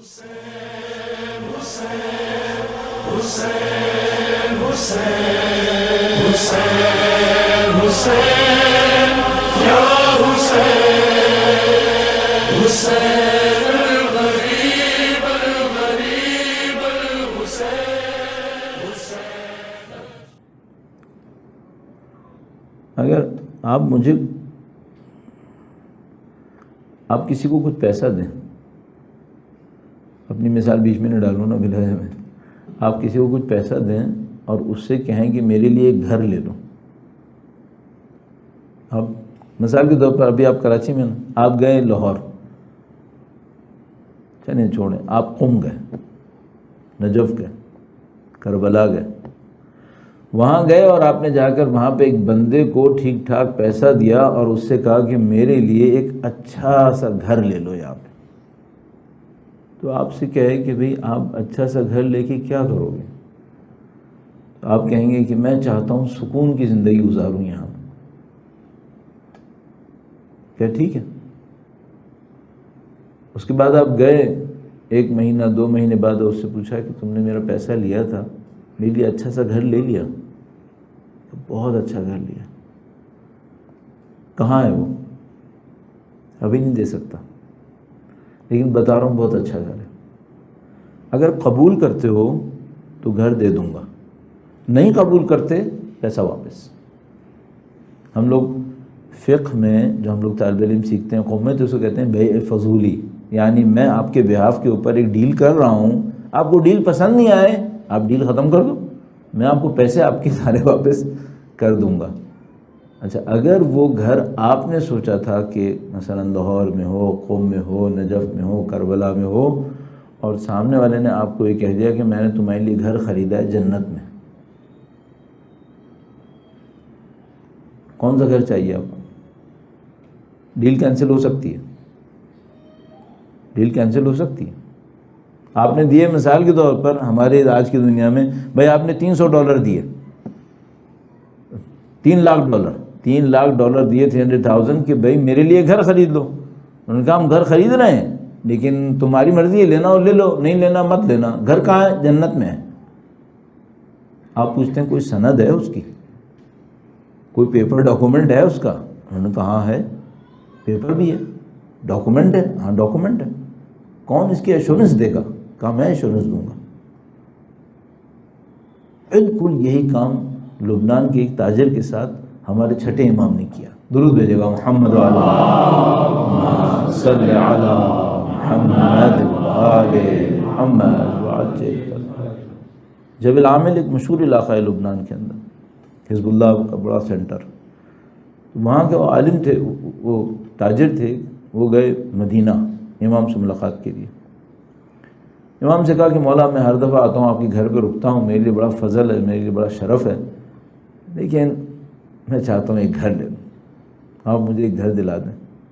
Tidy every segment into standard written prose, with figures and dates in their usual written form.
اگر آپ کسی کو کچھ پیسہ دیں، اپنی مثال بیچ میں نہ ڈالوں نا بلا میں، آپ کسی کو کچھ پیسہ دیں اور اس سے کہیں کہ میرے لیے ایک گھر لے لو. اب مثال کے طور پر ابھی آپ کراچی میں آپ گئے لاہور، چلیں چھوڑیں، آپ قم گئے، نجف گئے، کربلا گئے، وہاں گئے اور آپ نے جا کر وہاں پہ ایک بندے کو ٹھیک ٹھاک پیسہ دیا اور اس سے کہا کہ میرے لیے ایک اچھا سا گھر لے لو یہاں پہ. تو آپ سے کہے کہ بھئی آپ اچھا سا گھر لے کے کیا کرو گے؟ تو آپ کہیں گے کہ میں چاہتا ہوں سکون کی زندگی گزاروں یہاں. کیا ٹھیک ہے؟ اس کے بعد آپ گئے، 1 مہینہ 2 مہینے بعد اس سے پوچھا کہ تم نے میرا پیسہ لیا تھا، میرے لیے اچھا سا گھر لے لیا؟ بہت اچھا گھر لیا. کہاں ہے وہ؟ ابھی نہیں دے سکتا، لیکن بتا رہا ہوں بہت اچھا گھر ہے. اگر قبول کرتے ہو تو گھر دے دوں گا، نہیں قبول کرتے پیسہ واپس. ہم لوگ فقہ میں جو ہم لوگ طالب علم سیکھتے ہیں قوم میں، تو اسے کہتے ہیں بیع فضولی، یعنی میں آپ کے بہاف کے اوپر ایک ڈیل کر رہا ہوں، آپ کو ڈیل پسند نہیں آئے آپ ڈیل ختم کر دو، میں آپ کو پیسے آپ کے سارے واپس کر دوں گا. اچھا، اگر وہ گھر آپ نے سوچا تھا کہ مثلا لاہور میں ہو، قم میں ہو، نجف میں ہو، کربلا میں ہو، اور سامنے والے نے آپ کو یہ کہہ دیا کہ میں نے تمہارے لیے گھر خریدا ہے جنت میں، کون سا گھر چاہیے آپ کو؟ ڈیل کینسل ہو سکتی ہے، ڈیل کینسل ہو سکتی ہے. آپ نے دیے، مثال کے طور پر ہمارے آج کی دنیا میں، بھائی آپ نے $300 دیے، $3 لاکھ، $3 لاکھ دیے، 300,000 کہ بھائی میرے لیے گھر خرید لو. انہوں نے کہا ہم گھر خرید رہے ہیں لیکن تمہاری مرضی ہے، لینا ہو لے لو، نہیں لینا مت لینا. گھر کہاں ہے؟ جنت میں ہے. آپ پوچھتے ہیں کوئی سند ہے اس کی، کوئی پیپر ڈاکومنٹ ہے اس کا؟ انہوں نے کہا ہے، پیپر بھی ہے، ڈاکومنٹ ہے. ہاں ڈاکومنٹ ہے. کون اس کی ایشورنس دے گا؟ کہا میں ایشورنس دوں گا. بالکل یہی کام لبنان کے ایک تاجر کے ساتھ ہمارے چھٹے امام نے کیا. درود بھیجے گا محمد صلی علی محمد آل محمد. جبل عامل ایک مشہور علاقہ ہے لبنان کے اندر، حزب اللہ کا بڑا سینٹر. وہاں کے وہ عالم تھے، وہ تاجر تھے، وہ گئے مدینہ امام سے ملاقات کے لیے. امام سے کہا کہ مولا میں ہر دفعہ آتا ہوں آپ کے گھر پہ رکتا ہوں، میرے لیے بڑا فضل ہے، میرے لیے بڑا شرف ہے، لیکن میں چاہتا ہوں ایک گھر لے لوں، آپ مجھے ایک گھر دلا دیں.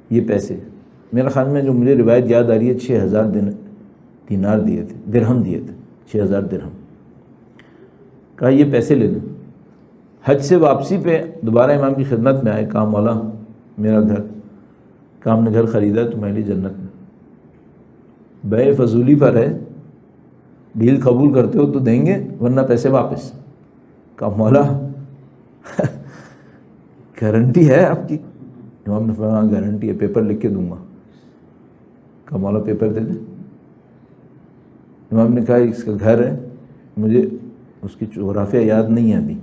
یہ پیسے میرے خیال میں جو مجھے روایت یاد آ رہی ہے 6,000 دینار دیے تھے، درہم دیے تھے، 6,000 درہم. کہا یہ پیسے لے لیں. حج سے واپسی پہ دوبارہ امام کی خدمت میں آئے، کہا مولا میرا گھر، کہا ہم نے گھر خریدا ہے تمہارے لیے جنت میں. بیع فضولی پر ہے، ڈیل قبول کرتے ہو تو دیں گے ورنہ پیسے واپس. کہا مولا گارنٹی ہے آپ کی؟ امام نے فرمایا گارنٹی ہے، پیپر لکھ کے دوں گا. کہا مولا پیپر دے دیں. امام نے کہا اس کا گھر ہے، مجھے اس کی جغرافیہ یاد نہیں ہے ابھی.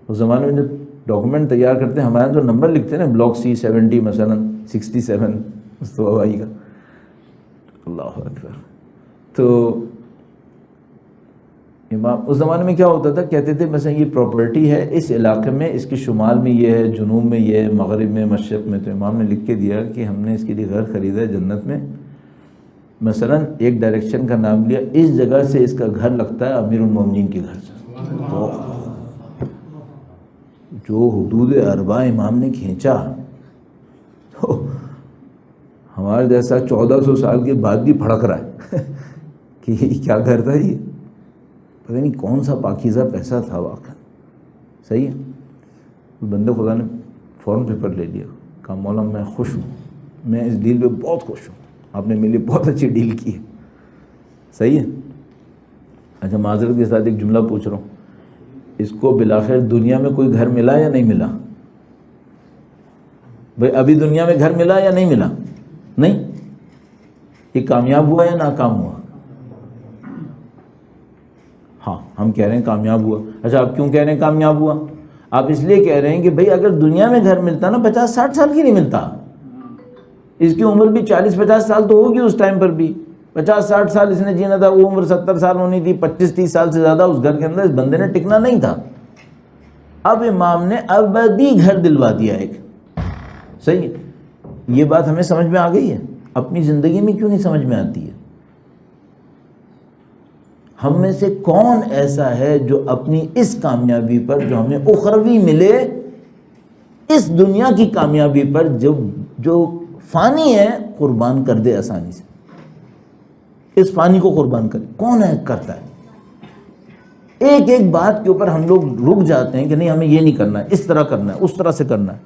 اس زمانے میں جب ڈاکومنٹ تیار کرتے ہیں ہمارے جو نمبر لکھتے ہیں نا، بلاک C70 مثلا 67 مصطفیٰ بھائی کا، اللہ اکبر. تو امام اس زمانے میں کیا ہوتا تھا، کہتے تھے مثلا یہ پراپرٹی ہے اس علاقے میں، اس کے شمال میں یہ ہے، جنوب میں یہ ہے، مغرب میں، مشرق میں. تو امام نے لکھ کے دیا کہ ہم نے اس کے لیے گھر خریدا ہے جنت میں. مثلا ایک ڈائریکشن کا نام لیا، اس جگہ سے اس کا گھر لگتا ہے امیر المومنین کے گھر سے. جو حدود اربع امام نے کھینچا، تو ہمارے جیسا 1400 سال کے بعد بھی پھڑک رہا ہے کہ یہ کیا گھر تھا، یہ پتہ نہیں کون سا پاکیزہ پیسہ تھا واقعا. صحیح ہے. بندے خدا نے فوراً پیپر لے لیا. کہا مولا میں خوش ہوں، میں اس ڈیل پہ بہت خوش ہوں، آپ نے میرے لیے بہت اچھی ڈیل کی ہے. صحیح ہے. اچھا معذرت کے ساتھ ایک جملہ پوچھ رہا ہوں, اس کو بالآخر دنیا میں کوئی گھر ملا یا نہیں ملا؟ بھائی ابھی دنیا میں گھر ملا یا نہیں ملا؟ نہیں. یہ کامیاب ہوا یا ناکام ہوا؟ ہاں ہم کہہ رہے ہیں کامیاب ہوا. اچھا آپ کیوں کہہ رہے ہیں کامیاب ہوا؟ آپ اس لیے کہہ رہے ہیں کہ بھائی اگر دنیا میں گھر ملتا نا 50-60 سال کی نہیں ملتا. اس کی عمر بھی 40-50 سال تو ہوگی اس ٹائم پر بھی. 50-60 سال اس نے جینا تھا, وہ عمر 70 سال ہونی تھی. 25-30 سال سے زیادہ اس گھر کے اندر اس بندے نے ٹکنا نہیں تھا. اب امام نے ابدی گھر دلوا دیا ایک. صحیح ہے. یہ بات ہمیں سمجھ میں آ گئی ہے. اپنی زندگی میں کیوں نہیں سمجھ میں آتی ہے؟ ہم میں سے کون ایسا ہے جو اپنی اس کامیابی پر جو ہمیں اخروی ملے, اس دنیا کی کامیابی پر جو فانی ہے قربان کر دے آسانی سے؟ اس فانی کو قربان کرے کون ہے کرتا ہے؟ ایک ایک بات کے اوپر ہم لوگ رک جاتے ہیں کہ نہیں ہمیں یہ نہیں کرنا ہے, اس طرح کرنا ہے, اس طرح سے کرنا ہے.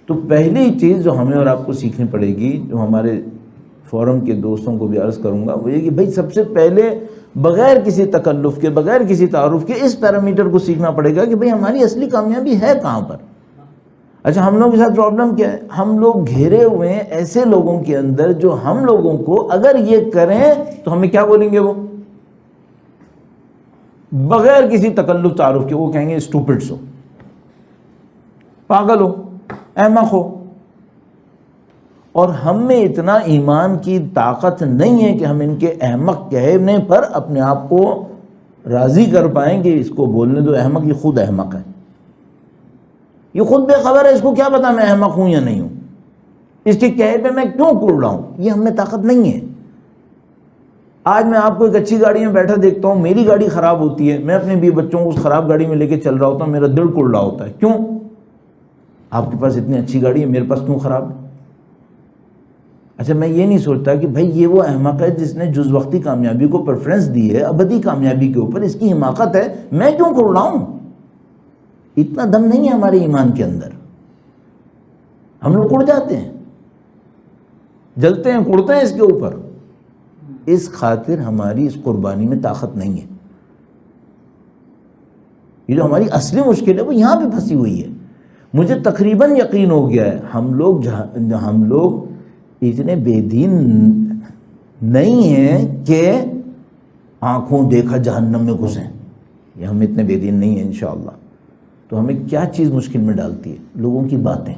تو پہلی چیز جو ہمیں اور آپ کو سیکھنی پڑے گی, جو ہمارے فورم کے دوستوں کو بھی عرض کروں گا, وہ یہ کہ بھائی سب سے پہلے بغیر کسی تکلف کے, بغیر کسی تعارف کے اس پیرامیٹر کو سیکھنا پڑے گا کہ بھائی ہماری اصلی کامیابی ہے کہاں پر. اچھا ہم لوگوں کے ساتھ پرابلم کیا ہے؟ ہم لوگ گھیرے ہوئے ہیں ایسے لوگوں کے اندر جو ہم لوگوں کو اگر یہ کریں تو ہمیں کیا بولیں گے؟ وہ بغیر کسی تکلف تعارف کے وہ کہیں گے اسٹوپڈس ہو, پاگل ہو, احمق ہو. اور ہم میں اتنا ایمان کی طاقت نہیں ہے کہ ہم ان کے احمق کہنے پر اپنے آپ کو راضی کر پائیں کہ اس کو بولنے دو احمق, یہ خود احمق ہے, یہ خود بے خبر ہے, اس کو کیا پتا میں احمق ہوں یا نہیں ہوں, اس کے کہے پہ میں کیوں کڑ رہا ہوں. یہ ہم میں طاقت نہیں ہے. آج میں آپ کو ایک اچھی گاڑی میں بیٹھا دیکھتا ہوں, میری گاڑی خراب ہوتی ہے, میں اپنے بیوی بچوں کو اس خراب گاڑی میں لے کے چل رہا ہوتا ہوں, میرا دل کڑ رہا ہوتا ہے. کیوں؟ آپ کے پاس اتنی اچھی گاڑی ہے, میرے پاس کیوں خراب ہے؟ اچھا میں یہ نہیں سوچتا کہ بھائی یہ وہ احمق ہے جس نے جز وقتی کامیابی کو پریفرنس دی ہے ابدی کامیابی کے اوپر, اس کی حماقت ہے, میں کیوں کڑ رہا ہوں؟ اتنا دم نہیں ہے ہمارے ایمان کے اندر. ہم لوگ کڑ جاتے ہیں, جلتے ہیں, کڑتے ہیں اس کے اوپر. اس خاطر ہماری اس قربانی میں طاقت نہیں ہے. یہ جو ہماری اصلی مشکل ہے وہ یہاں پہ پھنسی ہوئی ہے. مجھے تقریباً یقین ہو گیا ہے ہم لوگ اتنے بے دین نہیں ہیں کہ آنکھوں دیکھا جہنم میں گھسیں. یہ ہم اتنے بے دین نہیں ہیں انشاءاللہ. تو ہمیں کیا چیز مشکل میں ڈالتی ہے؟ لوگوں کی باتیں.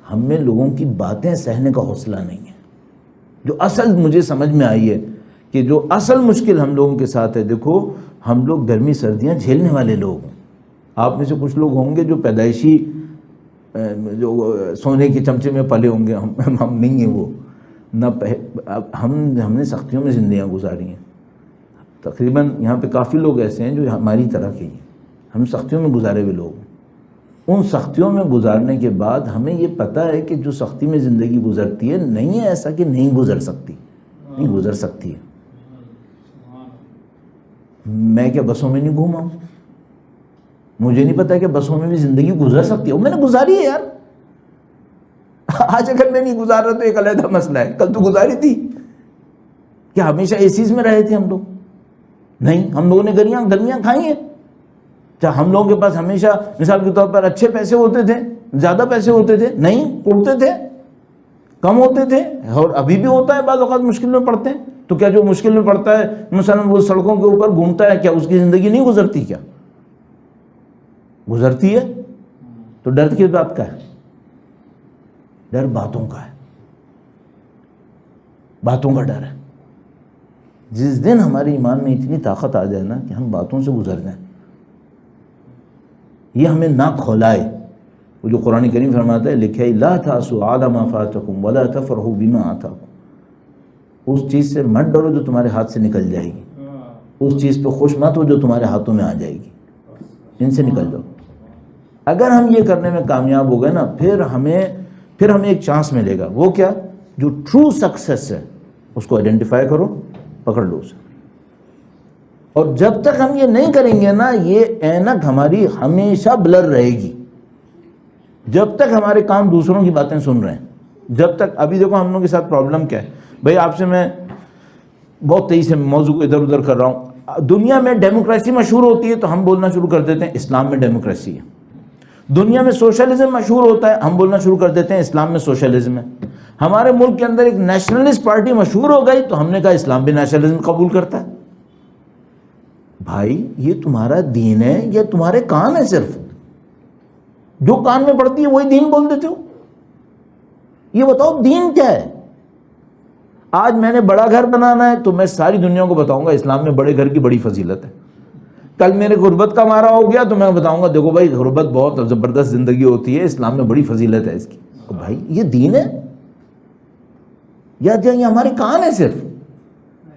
ہم میں لوگوں کی باتیں سہنے کا حوصلہ نہیں ہے. جو اصل مجھے سمجھ میں آئی ہے کہ جو اصل مشکل ہم لوگوں کے ساتھ ہے, دیکھو ہم لوگ گرمی سردیاں جھیلنے والے لوگ ہیں. آپ میں سے کچھ لوگ ہوں گے جو پیدائشی جو سونے کے چمچے میں پلے ہوں گے, ہم نہیں ہیں وہ. نہ ہم نے سختیوں میں زندگیاں گزاری ہیں. تقریباً یہاں پہ کافی لوگ ایسے ہیں جو ہماری طرح کے ہیں, ہم سختیوں میں گزارے ہوئے لوگ ہیں. ان سختیوں میں گزارنے کے بعد ہمیں یہ پتہ ہے کہ جو سختی میں زندگی گزرتی ہے, نہیں ہے ایسا کہ نہیں گزر سکتی, نہیں گزر سکتی ہے. میں کیا بسوں میں نہیں گھوما ہوں؟ مجھے نہیں پتا کہ بسوں میں بھی زندگی گزر سکتی ہے. میں نے گزاری ہے یار. آج اگر میں نہیں گزار رہا تو ایک علیحدہ مسئلہ ہے, کل تو گزاری تھی. کیا ہمیشہ اے سیز میں رہے تھے ہم لوگ؟ نہیں, ہم لوگوں نے گرمیاں کھائی ہیں. کیا ہم لوگوں کے پاس ہمیشہ مثال کے طور پر اچھے پیسے ہوتے تھے, زیادہ پیسے ہوتے تھے؟ نہیں, اڑتے تھے, کم ہوتے تھے, اور ابھی بھی ہوتا ہے. بعض اوقات مشکل میں پڑتے ہیں. تو کیا جو مشکل میں پڑتا ہے مثلا وہ سڑکوں کے اوپر گھومتا ہے, کیا اس کی زندگی نہیں گزرتی؟ کیا گزرتی ہے؟ تو ڈر کس بات کا ہے؟ ڈر باتوں کا ہے, باتوں کا ڈر ہے. جس دن ہمارے ایمان میں اتنی طاقت آ جائے نا کہ ہم باتوں سے گزر جائیں, یہ ہمیں نہ کھولائے. وہ جو قرآن کریم فرماتا ہے, لکھے لا تاسوا علی ما فاتکم ولا تفرحوا بما آتاکم. اس چیز سے مت ڈرو جو تمہارے ہاتھ سے نکل جائے گی, اس چیز پہ خوش مت ہو جو تمہارے ہاتھوں میں آ جائے گی. ان سے نکل جاؤ. اگر ہم یہ کرنے میں کامیاب ہو گئے نا, پھر ہمیں ایک چانس ملے گا. وہ کیا؟ جو ٹرو سکسیس ہے اس کو آئیڈینٹیفائی کرو, پکڑ لو اسے. اور جب تک ہم یہ نہیں کریں گے نا, یہ اینک ہماری ہمیشہ بلر رہے گی. جب تک ہمارے کام دوسروں کی باتیں سن رہے ہیں, جب تک. ابھی دیکھو ہم لوگوں کے ساتھ پرابلم کیا ہے بھائی, آپ سے میں بہت تیزی سے موضوع کو ادھر ادھر کر رہا ہوں. دنیا میں ڈیموکریسی مشہور ہوتی ہے تو ہم بولنا شروع کر دیتے ہیں اسلام میں ڈیموکریسی ہے. دنیا میں سوشلزم مشہور ہوتا ہے، ہم بولنا شروع کر دیتے ہیں اسلام میں سوشلزم ہے. ہمارے ملک کے اندر ایک نیشنلسٹ پارٹی مشہور ہو گئی تو ہم نے کہا اسلام بھی نیشنلزم قبول کرتا ہے. بھائی یہ تمہارا دین ہے یا تمہارے کان ہے؟ صرف جو کان میں پڑتی ہے وہی دین بول دیتے ہو. یہ بتاؤ دین کیا ہے؟ آج میں نے بڑا گھر بنانا ہے تو میں ساری دنیا کو بتاؤں گا اسلام میں بڑے گھر کی بڑی فضیلت ہے. کل میرے غربت کا مارا ہو گیا تو میں بتاؤں گا دیکھو بھائی غربت بہت زبردست زندگی ہوتی ہے، اسلام میں بڑی فضیلت ہے اس کی. بھائی یہ دین ہے یا یہ ہمارے کان ہے؟ صرف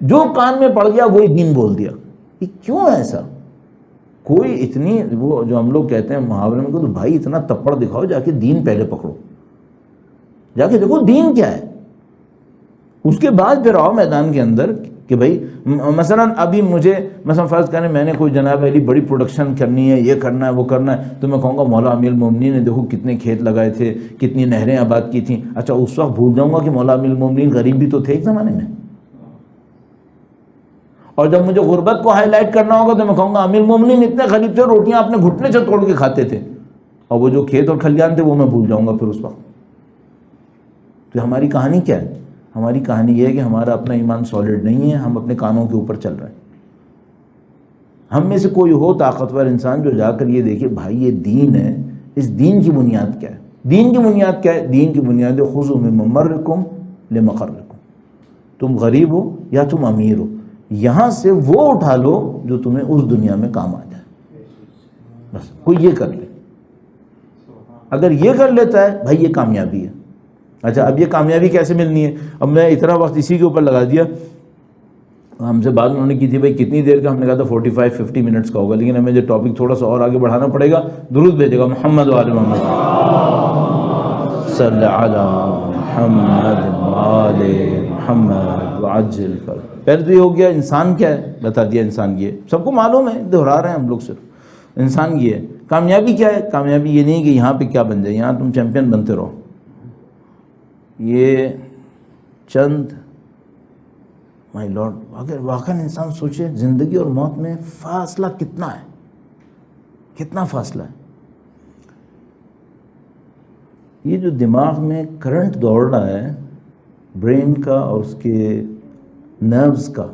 جو کان میں پڑ گیا وہی دین بول دیا. یہ کیوں ہے ایسا؟ کوئی اتنی وہ جو ہم لوگ کہتے ہیں محاورے میں، تو بھائی اتنا تپڑ دکھاؤ، جا کے دین پہلے پکڑو، جا کے دیکھو دین کیا ہے، اس کے بعد پھر آؤ میدان کے اندر. کہ بھائی مثلا ابھی مجھے مثلا فرض کریں میں نے کوئی جناب علی بڑی پروڈکشن کرنی ہے، یہ کرنا ہے وہ کرنا ہے، تو میں کہوں گا مولا امیر المومنین نے دیکھو کتنے کھیت لگائے تھے، کتنی نہریں آباد کی تھیں. اچھا اس وقت بھول جاؤں گا کہ مولا امیر المومنین غریب بھی تو تھے ایک زمانے میں. اور جب مجھے غربت کو ہائی لائٹ کرنا ہوگا تو میں کہوں گا امیر المومنین اتنے غریب تھے، روٹیاں اپنے گھٹنے سے توڑ کے کھاتے تھے. اور وہ جو کھیت اور کھلیان تھے وہ میں بھول جاؤں گا پھر اس وقت. تو ہماری کہانی کیا ہے؟ ہماری کہانی یہ ہے کہ ہمارا اپنا ایمان سالڈ نہیں ہے، ہم اپنے کانوں کے اوپر چل رہے ہیں. ہم میں سے کوئی ہو طاقتور انسان جو جا کر یہ دیکھے بھائی یہ دین ہے، اس دین کی بنیاد کیا ہے؟ دین کی بنیاد کیا ہے؟ دین کی بنیاد ہے خذوا من ممرکم لمقرکم. تم غریب ہو یا تم امیر ہو، یہاں سے وہ اٹھا لو جو تمہیں اس دنیا میں کام آ جائے. بس کوئی یہ کر لے، اگر یہ کر لیتا ہے بھائی یہ کامیابی ہے. اچھا اب یہ کامیابی کیسے ملنی ہے؟ اب میں اتنا وقت اسی کے اوپر لگا دیا. ہم سے بات انہوں نے کی تھی بھائی کتنی دیر کا، ہم نے کہا تھا 45-50 منٹس کا ہوگا، لیکن ہمیں جو ٹاپک تھوڑا سا اور آگے بڑھانا پڑے گا. درود بھیجے گا محمد وآل محمد صلی علی محمد وآل محمد وعجل کر. پہلے تو یہ ہو گیا انسان کیا ہے، بتا دیا انسان یہ سب کو معلوم ہے، دہرا رہے ہیں ہم لوگ صرف. انسان یہ ہے. کامیابی کیا ہے؟ کامیابی یہ نہیں کہ یہاں پہ کیا بن جائے، یہاں تم چیمپئن بنتے رہو. یہ چند مائی لارڈ اگر واقعا انسان سوچے زندگی اور موت میں فاصلہ کتنا ہے، کتنا فاصلہ ہے. یہ جو دماغ میں کرنٹ دوڑ رہا ہے برین کا اور اس کے نروز کا،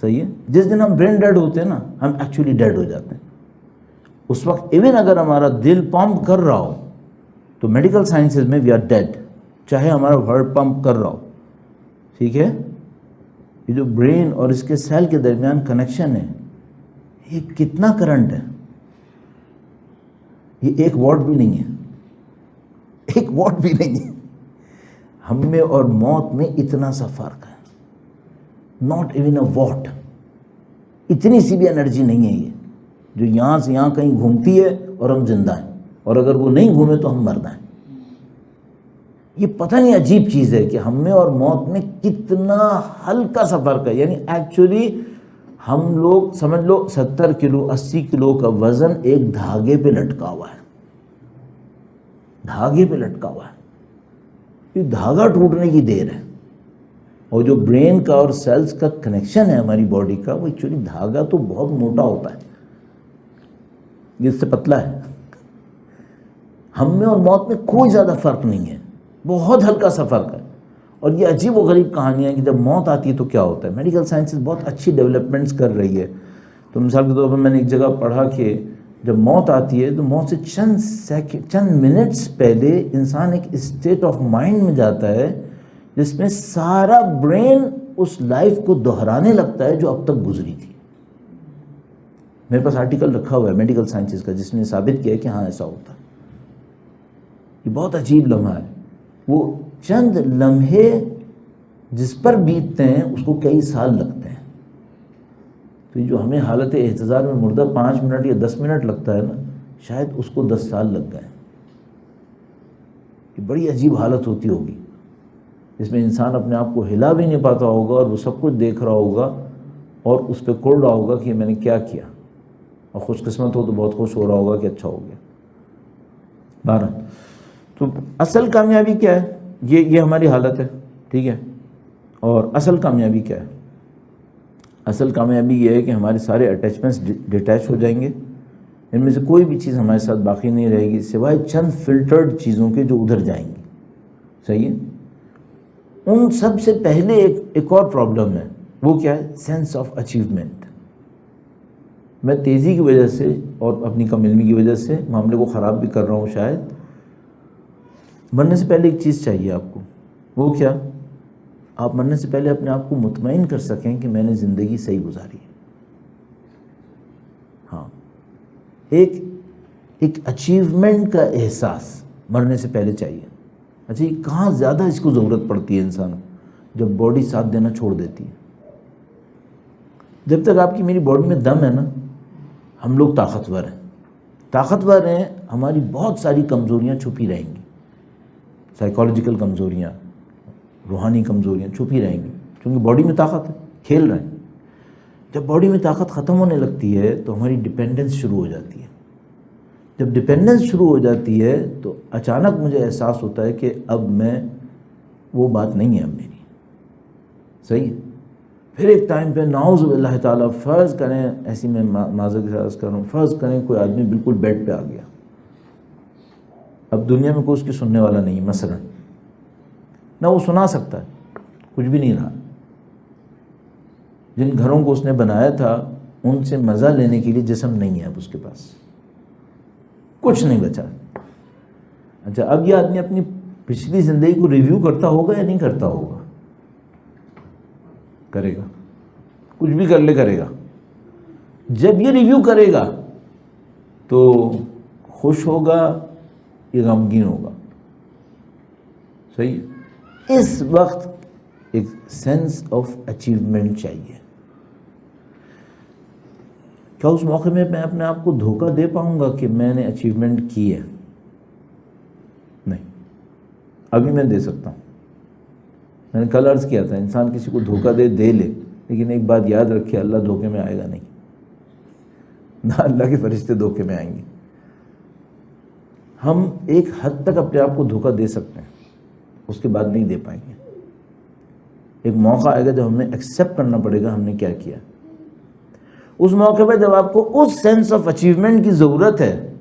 صحیح ہے. جس دن ہم برین ڈیڈ ہوتے ہیں نا، ہم ایکچولی ڈیڈ ہو جاتے ہیں. اس وقت ایون اگر ہمارا دل پمپ کر رہا ہو تو میڈیکل سائنسز میں وی آر ڈیڈ، چاہے ہمارا ہارٹ پمپ کر رہا ہو. ٹھیک ہے. یہ جو برین اور اس کے سیل کے درمیان کنیکشن ہے، یہ کتنا کرنٹ ہے، یہ 1 واٹ بھی نہیں ہے، 1 واٹ بھی نہیں ہے. ہم میں اور موت میں اتنا سا فرق ہے، ناٹ ایون اے واٹ. اتنی سی بھی انرجی نہیں ہے یہ جو یہاں سے یہاں کہیں گھومتی ہے اور ہم زندہ ہیں، اور اگر وہ نہیں گھومے تو ہم مردہ ہیں. یہ پتہ نہیں عجیب چیز ہے کہ ہم میں اور موت میں کتنا ہلکا سا فرق ہے. یعنی ایکچولی ہم لوگ سمجھ لو 70 کلو 80 کلو کا وزن ایک دھاگے پہ لٹکا ہوا ہے، دھاگے پہ لٹکا ہوا ہے. یہ دھاگا ٹوٹنے کی دیر ہے. اور جو برین کا اور سیلز کا کنیکشن ہے ہماری باڈی کا، وہ ایکچولی دھاگا تو بہت موٹا ہوتا ہے، یہ اس سے پتلا ہے. ہم میں اور موت میں کوئی زیادہ فرق نہیں ہے، بہت ہلکا سا فرق ہے. اور یہ عجیب و غریب کہانیاں ہیں کہ جب موت آتی ہے تو کیا ہوتا ہے. میڈیکل سائنسز بہت اچھی ڈیولپمنٹس کر رہی ہے. تو مثال کے طور پر میں نے ایک جگہ پڑھا کہ جب موت آتی ہے تو موت سے چند منٹس پہلے انسان ایک اسٹیٹ آف مائنڈ میں جاتا ہے جس میں سارا برین اس لائف کو دہرانے لگتا ہے جو اب تک گزری تھی. میرے پاس آرٹیکل رکھا ہوا ہے میڈیکل سائنسز کا جس نے ثابت کیا ہے کہ ہاں ایسا ہوتا ہے. یہ بہت عجیب لمحہ ہے. وہ چند لمحے جس پر بیتتے ہیں اس کو کئی سال لگتے ہیں. تو جو ہمیں حالت احتضار میں مردہ 5 منٹ یا 10 منٹ لگتا ہے نا، شاید اس کو 10 سال لگ گئے. یہ بڑی عجیب حالت ہوتی ہوگی جس میں انسان اپنے آپ کو ہلا بھی نہیں پاتا ہوگا اور وہ سب کچھ دیکھ رہا ہوگا اور اس پہ کڑ رہا ہوگا کہ میں نے کیا کیا. اور خوش قسمت ہو تو بہت خوش ہو رہا ہوگا کہ اچھا ہو گیا. 12 تو اصل کامیابی کیا ہے؟ یہ ہماری حالت ہے. ٹھیک ہے. اور اصل کامیابی کیا ہے؟ اصل کامیابی یہ ہے کہ ہمارے سارے اٹیچمنٹس ڈیٹیچ ہو جائیں گے، ان میں سے کوئی بھی چیز ہمارے ساتھ باقی نہیں رہے گی سوائے چند فلٹرڈ چیزوں کے جو ادھر جائیں گی. صحیح ہے. ان سب سے پہلے ایک اور پرابلم ہے، وہ کیا ہے؟ Sense of achievement. میں تیزی کی وجہ سے اور اپنی کم علمی کی وجہ سے معاملے کو خراب بھی کر رہا ہوں شاید. مرنے سے پہلے ایک چیز چاہیے آپ کو، وہ کیا؟ آپ مرنے سے پہلے اپنے آپ کو مطمئن کر سکیں کہ میں نے زندگی صحیح گزاری ہے. ہاں، ایک اچیومنٹ کا احساس مرنے سے پہلے چاہیے. اچھا، یہ کہاں زیادہ اس کو ضرورت پڑتی ہے انسان کو؟ جب باڈی ساتھ دینا چھوڑ دیتی ہے. جب تک آپ کی میری باڈی میں دم ہے نا، ہم لوگ طاقتور ہیں، ہماری بہت ساری کمزوریاں چھپی رہیں گی. سائیکالوجیکل کمزوریاں، روحانی کمزوریاں چھپی رہیں گی، کیونکہ باڈی میں طاقت ہے، کھیل رہے ہیں. جب باڈی میں طاقت ختم ہونے لگتی ہے تو ہماری ڈپینڈنس شروع ہو جاتی ہے. جب ڈپینڈنس شروع ہو جاتی ہے تو اچانک مجھے احساس ہوتا ہے کہ اب میں وہ بات نہیں ہے اب میری. صحیح ہے. پھر ایک ٹائم پہ نعوذ باللہ تعالیٰ فرض کریں، ایسی میں معذرت کے ساتھ عرض کر رہا ہوں، فرض کریں کوئی آدمی بالکل بیڈ پہ آ گیا، اب دنیا میں کوئی اس کی سننے والا نہیں، مثلا نہ وہ سنا سکتا ہے، کچھ بھی نہیں رہا. جن گھروں کو اس نے بنایا تھا ان سے مزہ لینے کے لیے جسم نہیں ہے اب اس کے پاس، کچھ نہیں بچا. اچھا، اب یہ آدمی اپنی پچھلی زندگی کو ریویو کرتا ہوگا یا نہیں کرتا ہوگا؟ کرے گا. کچھ بھی کر لے کرے گا. جب یہ ریویو کرے گا تو خوش ہوگا یا غمگین ہوگا؟ صحیح. اس وقت ایک سینس آف اچیومنٹ چاہیے. کیا اس موقع میں اپنے آپ کو دھوکہ دے پاؤں گا کہ میں نے اچیومنٹ کی ہے؟ نہیں. ابھی میں دے سکتا ہوں. میں نے کل عرض کیا تھا، انسان کسی کو دھوکہ دے لے، لیکن ایک بات یاد رکھے، اللہ دھوکے میں آئے گا نہیں، نہ اللہ کے فرشتے دھوکے میں آئیں گے. ہم ایک حد تک اپنے آپ کو دھوکہ دے سکتے ہیں، اس کے بعد نہیں دے پائیں گے. ایک موقع آئے گا جب ہمیں ایکسیپٹ کرنا پڑے گا ہم نے کیا کیا. اس موقع پہ جب آپ کو اس سینس آف اچیومنٹ کی ضرورت ہے،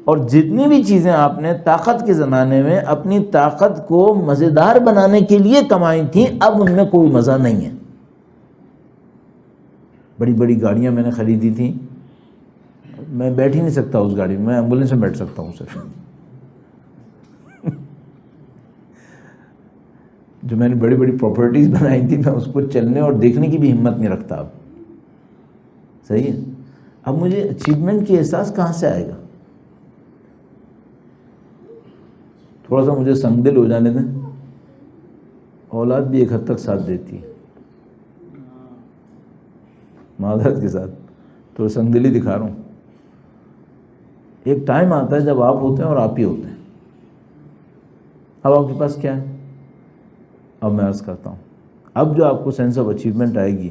اور جتنی بھی چیزیں آپ نے طاقت کے زمانے میں اپنی طاقت کو مزیدار بنانے کے لیے کمائی تھیں، اب ان میں کوئی مزہ نہیں ہے. بڑی بڑی گاڑیاں میں نے خریدی تھیں، میں بیٹھ ہی نہیں سکتا اس گاڑی میں ایمبولینس میں بیٹھ سکتا ہوں صرف. جو میں نے بڑی بڑی پراپرٹیز بنائی تھی، میں اس کو چلنے اور دیکھنے کی بھی ہمت نہیں رکھتا اب. صحیح ہے. اب مجھے اچیومنٹ کی احساس کہاں سے آئے گا؟ تھوڑا سا مجھے سنگ دل ہو جانے دیں. اولاد بھی ایک حد تک ساتھ دیتی ہے، معذرت کے ساتھ تھوڑا سنگ دلی دکھا رہا ہوں. ایک ٹائم آتا ہے جب آپ ہوتے ہیں اور آپ ہی ہوتے ہیں. اب آپ کے پاس کیا ہے؟ اب میں عرض کرتا ہوں، اب جو آپ کو سینس آف اچیومنٹ آئے گی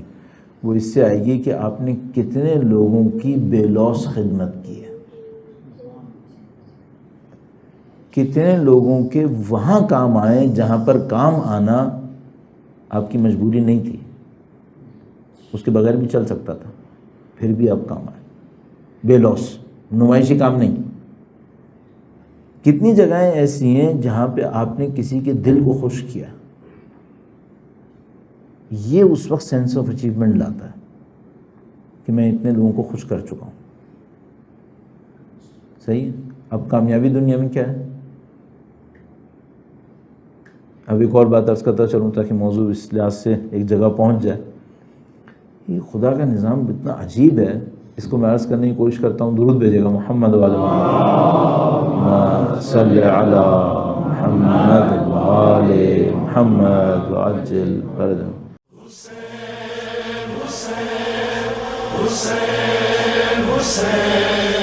وہ اس سے آئے گی کہ آپ نے کتنے لوگوں کی بے لوث خدمت کی ہے، کتنے لوگوں کے وہاں کام آئے جہاں پر کام آنا آپ کی مجبوری نہیں تھی، اس کے بغیر بھی چل سکتا تھا، پھر بھی آپ کام آئے. بے لوث، نمائشی کام نہیں. کتنی جگہیں ایسی ہیں جہاں پہ آپ نے کسی کے دل کو خوش کیا. یہ اس وقت سینس آف اچیومنٹ لاتا ہے کہ میں اتنے لوگوں کو خوش کر چکا ہوں. صحیح ہے. اب کامیابی دنیا میں کیا ہے؟ اب ایک اور بات عرض کرتا چلوں تاکہ موضوع اس لحاظ سے ایک جگہ پہنچ جائے. یہ خدا کا نظام اتنا عجیب ہے، اس کو میں عرض کرنے کی کوشش کرتا ہوں. درود بھیجے گا محمد و علی محمد، صلی علی محمد و آل محمد وعجل فرجہ. حسین حسین حسین